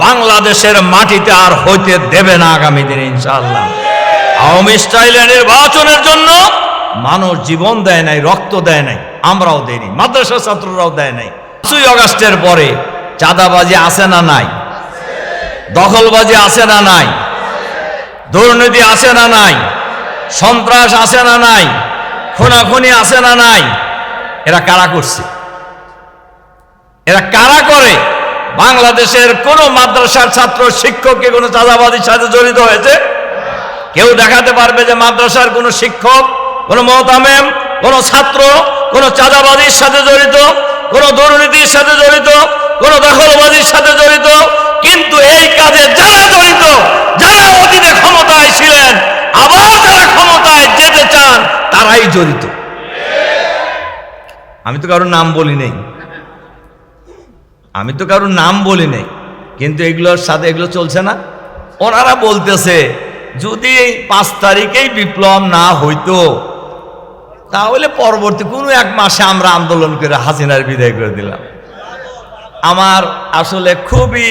বাংলাদেশের মাটিতে আর হইতে দেবে না আগামী দিনে ইনশাআল্লাহ। আওয়ামী স্টাইলে নির্বাচনের জন্য মানুষ জীবন দেয় নাই, রক্ত দেয় নাই, আমরাও দেইনি, মাদ্রাসা ছাত্ররাও দেয় নাই। 5ই আগস্টের পরে চাঁদাবাজি আছে না নাই? দখলবাজি আছে না নাই? দুর্নীতি আছে না নাই? সন্ত্রাস আছে না নাই? খুনাখুনি আছে না নাই? এরা কারা করছে? এরা কারা করে? বাংলাদেশের কোন মাদ্রাসার ছাত্র শিক্ষক কি কোনো চাঁদাবাজির সাথে জড়িত হয়েছে? কেউ দেখাতে পারবে যে মাদ্রাসার কোন শিক্ষক, কোন মুতামেম, কোন ছাত্র কোন চাঁদাবাজির সাথে জড়িত, কোন দুর্নীতির সাথে জড়িত, কোন দখলবাজির সাথে জড়িত? কিন্তু এই কাজে যারা জড়িত, যারা অতীতে ক্ষমতায় ছিলেন, আবার যারা ক্ষমতায় যেতে চান, তারাই জড়িত। আমি তো কারোর নাম বলি নাই, কিন্তু এগুলোর সাথে এগুলো চলছে না। ওনারা বলতেছে যদি 5 তারিখেই বিপ্লব না হইতো তাহলে পরবর্তী কোনো 1 মাসে আমরা আন্দোলন করে হাসিনার বিদায় করে দিলাম। আমার আসলে খুবই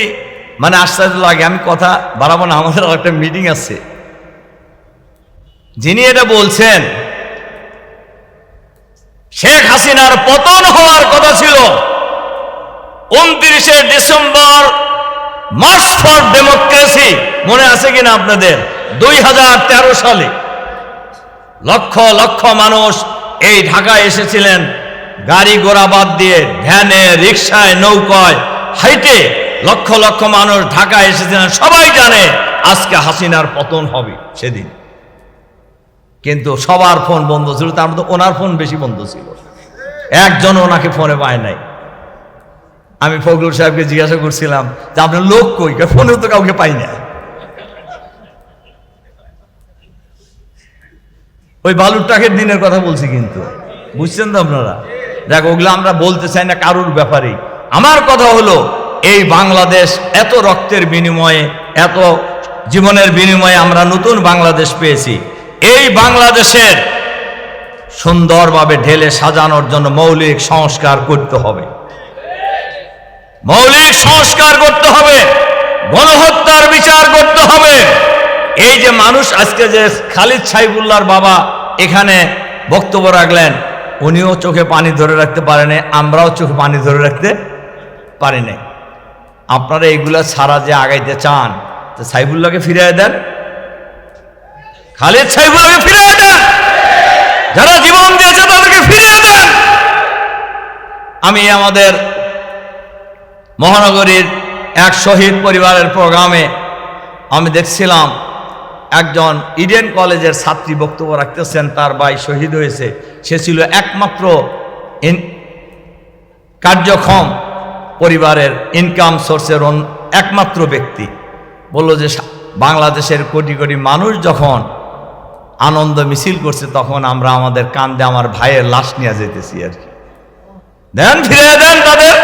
আশ্চর্য লাগে। আমি কথা বাড়াবো না, আমাদের একটা মিটিং আছে। যিনি এটা বলছেন, শেখ হাসিনার পতন হওয়ার কথা ছিল 29শে ডিসেম্বর, মার্চ ফর ডেমোক্রেসি, মনে আছে কিনা আপনাদের? 2013 সালে লক্ষ লক্ষ মানুষ এই ঢাকায় এসেছিলেন, গাড়ি ঘোড়া বাদ দিয়ে ভ্যানে, রিক্সায়, নৌকায়, হাইটে লক্ষ লক্ষ মানুষ ঢাকায় এসেছিলেন। সবাই জানে আজকে হাসিনার পতন হবে সেদিন, কিন্তু সবার ফোন বন্ধ ছিল। তার মধ্যে ওনার ফোন বেশি বন্ধ ছিল, একজন ওনাকে ফোনে পায় নাই। আমি ফজলুল সাহেবকে জিজ্ঞাসা করছিলাম যে আপনার লোক কই? ফোনেও তো কাউকে পাই না। ওই বালুর টাকের দিনের কথা বলছি, কিন্তু বুঝছেন তো আপনারা? দেখ, ওগুলো আমরা বলতে চাই না কারুর ব্যাপারে। আমার কথা হলো, এই বাংলাদেশ এত রক্তের বিনিময়ে, এত জীবনের বিনিময়ে আমরা নতুন বাংলাদেশ পেয়েছি। এই বাংলাদেশের সুন্দরভাবে ঢেলে সাজানোর জন্য মৌলিক সংস্কার করতে হবে, মৌলিক সংস্কার করতে হবে, গণহত্যার বিচার করতে হবে। এই যে মানুষ আজকে যে খালিদ সাইফুল্লাহর বাবা এখানে বক্তব্য রাখলেন, উনিও চোখে পানি ধরে রাখতে পারেনি, আমরাও চোখে পানি ধরে রাখতে পারিনি। আপনারা এইগুলা ছাড়া যে আগাইতে চান, তো সাইফুল্লাহকে ফিরিয়ে দেন, খালিদ সাইফুল্লাহকে ফিরিয়ে দেন, যারা জীবন দিয়েছে তাদেরকে ফিরিয়ে দেন। আমি আমাদের মহানগরীর এক শহীদ পরিবারের প্রোগ্রামে আমি দেখছিলাম, একজন ইডেন কলেজের ছাত্রী বক্তব্য রাখতেছেন, তার ভাই শহীদ হয়েছে। সে ছিল একমাত্র কার্যক্ষম পরিবারের, ইনকাম সোর্সের একমাত্র ব্যক্তি। বলল যে বাংলাদেশের কোটি কোটি মানুষ যখন আনন্দ মিছিল করছে, তখন আমরা আমাদের কান্দে আমার ভাইয়ের লাশ নিয়ে যেতেছি আর কি। দেন, ফিরিয়ে দেন তাদের।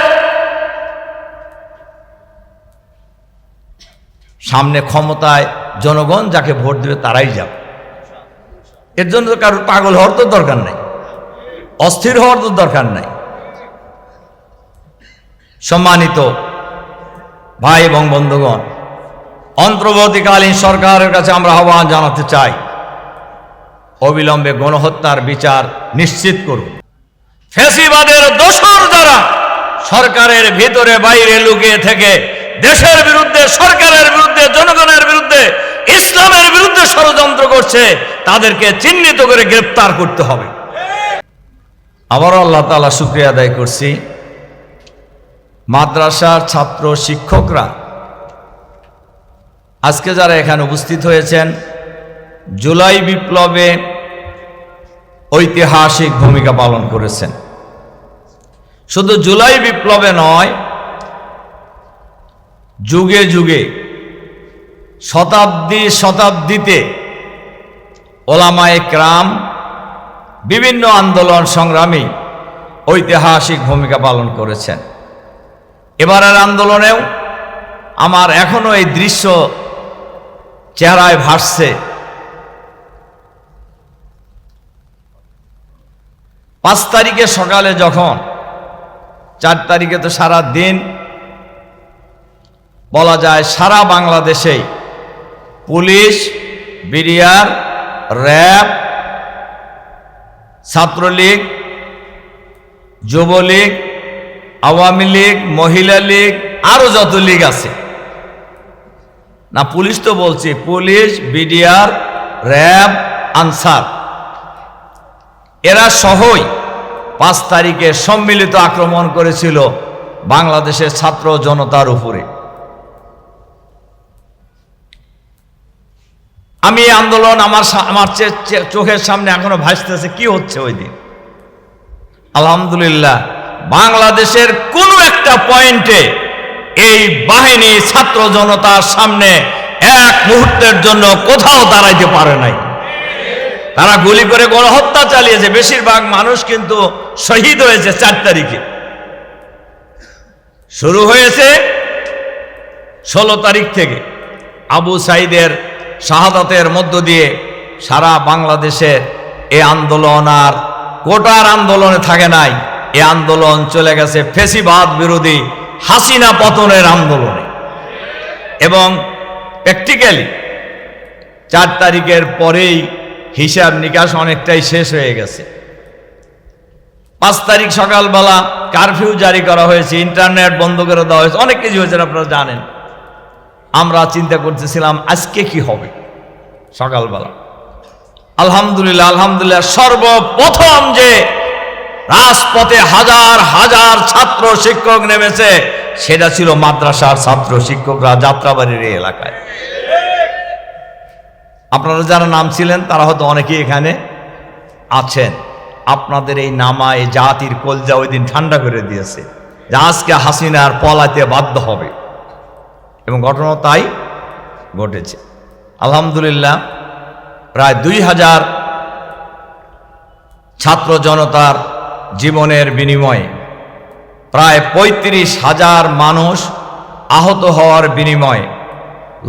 সামনে ক্ষমতায় জনগণ যাকে ভোট দেবে তারাই যাবে। এর জন্য কারোর পাগল হওয়ার তো দরকার নাই, অস্থির হওয়ার তো দরকার নাই। সম্মানিত ভাই এবং বন্ধুগণ, অন্তর্বর্তীকালীন সরকারের কাছে আমরা আহ্বান জানাতে চাই, অবিলম্বে গণহত্যার বিচার নিশ্চিত করুন। ফ্যাসিবাদের দোসর যারা সরকারের ভিতরে বাইরে লুকিয়ে থেকে দেশের বিরুদ্ধে, সরকারের বিরুদ্ধে, জনগণের বিরুদ্ধে, ইসলামের বিরুদ্ধে ষড়যন্ত্র করছে, তাদেরকে চিহ্নিত করে গ্রেফতার করতে হবে। আবারও আল্লাহ তাআলা শুকরিয়া আদায় করছি, মাদ্রাসার ছাত্র শিক্ষকরা আজকে যারা এখানে উপস্থিত হয়েছেন, জুলাই বিপ্লবে ঐতিহাসিক ভূমিকা পালন করেছেন। শুধু জুলাই বিপ্লবে নয়, যুগে যুগে, শতাব্দী শতাব্দীতে ওলামায়ে কেরাম বিভিন্ন আন্দোলন সংগ্রামী ঐতিহাসিক ভূমিকা পালন করেছেন। এবারের আন্দোলনেও আমার এখনো এই দৃশ্য চেহারায় ভাসছে। 5 তারিখে সকালে যখন, 4 তারিখে তো সারা দিন বলা যায় সারা বাংলাদেশেই police, BDR, RAB, Chhatra League, Jubo League, Awami League, মহিলা লীগ, আরো যত লীগ আছে না, পুলিশ তো বলছি, পুলিশ, বিডিআর, র্যাব, আনসার, এরা সহই 5 তারিখে সম্মিলিত আক্রমণ করেছিল বাংলাদেশের ছাত্র জনতার উপরে। আমি এই আন্দোলন আমার চোখের সামনে এখনো ভাসতেছে কি হচ্ছে ওই দিন। আলহামদুলিল্লাহ, বাংলাদেশের কোনো একটা পয়েন্টে এই বাহিনী ছাত্র জনতার সামনে এক মুহূর্তের জন্য কোথাও দাঁড়াইতে পারে নাই। তারা গুলি করে গণহত্যা চালিয়েছে, বেশিরভাগ মানুষ কিন্তু শহীদ হয়েছে 4 তারিখে। শুরু হয়েছে 16 তারিখ থেকে আবু সাইদের শাহাদাতের মধ্য দিয়ে সারা বাংলাদেশের এই আন্দোলন আর কোটার আন্দোলনে থাকে নাই। এই আন্দোলন চলে গেছে ফেসিবাদ বিরোধী হাসিনা পতনের আন্দোলনে। এবং প্র্যাকটিক্যালি 4 তারিখের পরেই হিসাব নিকাশ অনেকটাই শেষ হয়ে গেছে। 5 তারিখ সকালবেলা কারফিউ জারি করা হয়েছে, ইন্টারনেট বন্ধ করে দেওয়া হয়েছে, অনেক কিছু হয়েছে আপনারা জানেন। আমরা চিন্তা করতেছিলাম আজকে কি হবে সকালবেলা। আলহামদুলিল্লাহ সর্বপ্রথম যে রাজপথে হাজার হাজার ছাত্র শিক্ষক নেমেছে সেটা ছিল মাদ্রাসার ছাত্র শিক্ষকরা যাত্রাবাড়ির এই এলাকায়। আপনারা যারা নাম ছিলেন তারা হয়তো অনেকেই এখানে আছেন। আপনাদের এই নামায় জাতির কলজা ওই দিন ঠান্ডা করে দিয়েছে যে আজকে হাসিনার পলাতে বাধ্য হবে, এবং ঘটনা তাই ঘটেছে। আলহামদুলিল্লাহ, প্রায় 2000 ছাত্র জনতার জীবনের বিনিময়ে, প্রায় 35,000 মানুষ আহত হওয়ার বিনিময়ে,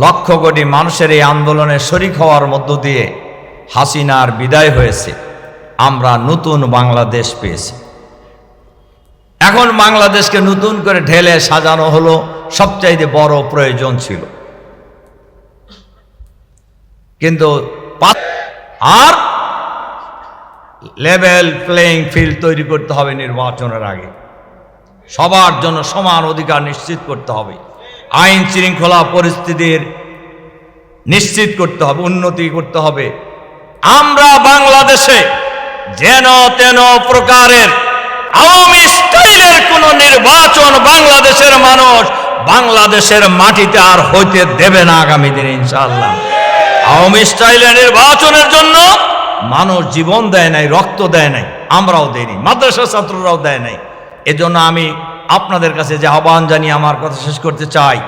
লক্ষ কোটি মানুষের এই আন্দোলনে শরিক হওয়ার মধ্য দিয়ে হাসিনার বিদায় হয়েছে। আমরা নতুন বাংলাদেশ পেয়েছি। এখন বাংলাদেশকে নতুন করে ঢেলে সাজানো হলো সবচাইতে বড় প্রয়োজন ছিল। কিন্তু আর লেভেল প্লেইং ফিল্ড তৈরি করতে হবে নির্বাচনের আগে, সবার জন্য সমান অধিকার নিশ্চিত করতে হবে, আইন শৃঙ্খলা পরিস্থিতির নিশ্চিত করতে হবে, উন্নতি করতে হবে। আমরা বাংলাদেশে যেন তেন প্রকারের আওয়ামী স্টাইলের কোন নির্বাচন বাংলাদেশের মানুষ বাংলাদেশের মাটিতে আর হইতে দেবে না আগামী দিনে ইনশাআল্লাহ। আওয়ামী স্টাইলের নির্বাচনের জন্য মানুষ জীবন দেয় নাই, রক্ত দেয় নাই, আমরাও দেইনি, মাদ্রাসা ছাত্ররাও দেয় নাই। এজন্য আমি আপনাদের কাছে যে আহ্বান জানিয়ে আমার কথা শেষ করতে চাই,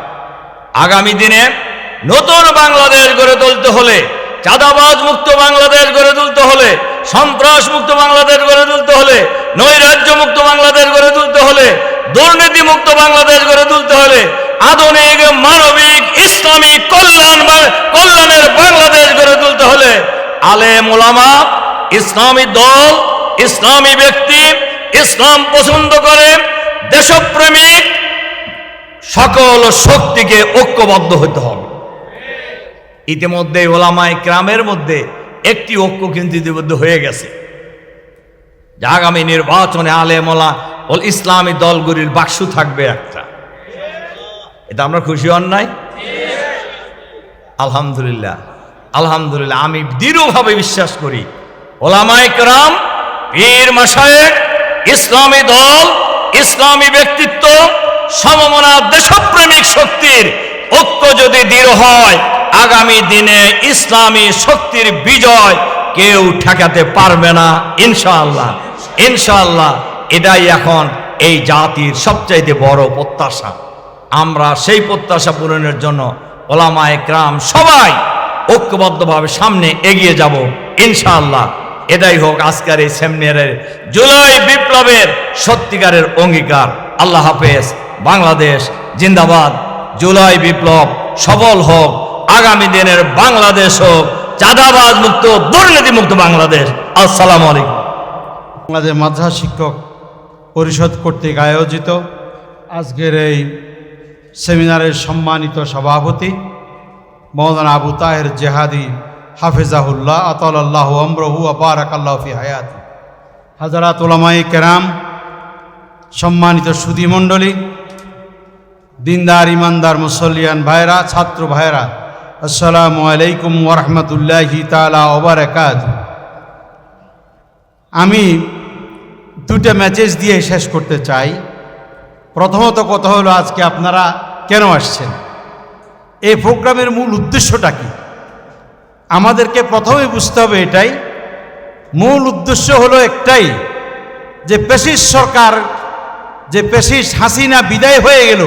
আগামী দিনে নতুন বাংলাদেশ গড়ে তুলতে হলে, চাঁদাবাজ মুক্ত বাংলাদেশ গড়ে তুলতে হলে, সন্ত্রাস মুক্ত বাংলাদেশ গড়ে তুলতে হলে, নৈরাজ্য মুক্ত বাংলাদেশ গড়ে তুলতে হলে, দুর্নীতি মুক্ত বাংলাদেশ গড়ে তুলতে হলে, আধুনিক মানবিক ইসলামী কল্যাণের বাংলাদেশ গড়ে তুলতে হলে আলেম ওলামা, ইসলামী দল, ইসলামী ব্যক্তি, ইসলাম পছন্দ করে দেশপ্রেমিক সকল শক্তিকে ঐক্যবদ্ধ হতে হবে। ইতিমধ্যে ওলামায়ে কেরামের মধ্যে একটি ঐক্য কিন্তু ইতিমধ্যে হয়ে গেছে যে আগামী নির্বাচনে আলেম ওল ইসলামী দলগুলির বাক্স থাকবে একটা। এটা আমরা খুশি হন নাই? আলহামদুলিল্লাহ, আলহামদুলিল্লাহ। আমি দৃঢ়ভাবে বিশ্বাস করি ওলামায়ে কেরাম, পীর মাশায়েখ, ইসলামী দল, ইসলামী ব্যক্তিত্ব, সমমনা দেশপ্রেমিক শক্তির ঐক্য যদি দৃঢ় হয়, আগামী দিনে ইসলামী শক্তির বিজয় কেউ ঠেকাতে পারবে না ইনশাআল্লাহ। ইনশাআল্লাহ, এটাই এখন এই জাতির সবচাইতে বড় প্রত্যাশা। আমরা সেই প্রত্যাশা পূরণের জন্য ওলামায়ে কেরাম সবাই ঐক্যবদ্ধভাবে সামনে এগিয়ে যাব ইনশাআল্লাহ। এটাই হোক আজকের এই সেমিনারের জুলাই বিপ্লবের সত্যিকারের অঙ্গীকার। আল্লাহ হাফেজ। বাংলাদেশ জিন্দাবাদ। জুলাই বিপ্লব সফল হোক। আগামী দিনের বাংলাদেশ হোক চাঁদাবাজ মুক্ত, দুর্নীতি মুক্ত বাংলাদেশ। আসসালামু আলাইকুম। বাংলাদেশ মাদ্রাসা শিক্ষক পরিষদ কর্তৃক আয়োজিত আজকের এই সেমিনারের সম্মানিত সভাপতি মৌলানা আবু তাহের জেহাদি হাফেজাহুল্লাহ আতাল্লাহ আমরহু বারাকাল্লাহু ফি হায়াতি, হাজারাত উলামায়ে কেরাম, সম্মানিত সুধীমণ্ডলী, দিনদার ইমানদার মুসল্লিয়ান ভাইরা, ছাত্র ভাইরা, আসসালামু আলাইকুম ওয়া রাহমাতুল্লাহি তাআলা ওয়া বারাকাতুহু। আমি দুটো মেসেজ দিয়ে শেষ করতে চাই। প্রথমত কথা হলো, আজকে আপনারা কেন আসছেন, এই প্রোগ্রামের মূল উদ্দেশ্যটা কি? আমাদেরকে প্রথমে বুঝতে হবে এটাই, মূল উদ্দেশ্য হলো একটাই, যে ফ্যাসিস্ট সরকার, যে ফ্যাসিস্ট হাসিনা বিদায় হয়ে গেল,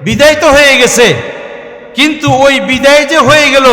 বিদায় তো হয়ে গেছে, কিন্তু ওই বিদায় যে হয়ে গেল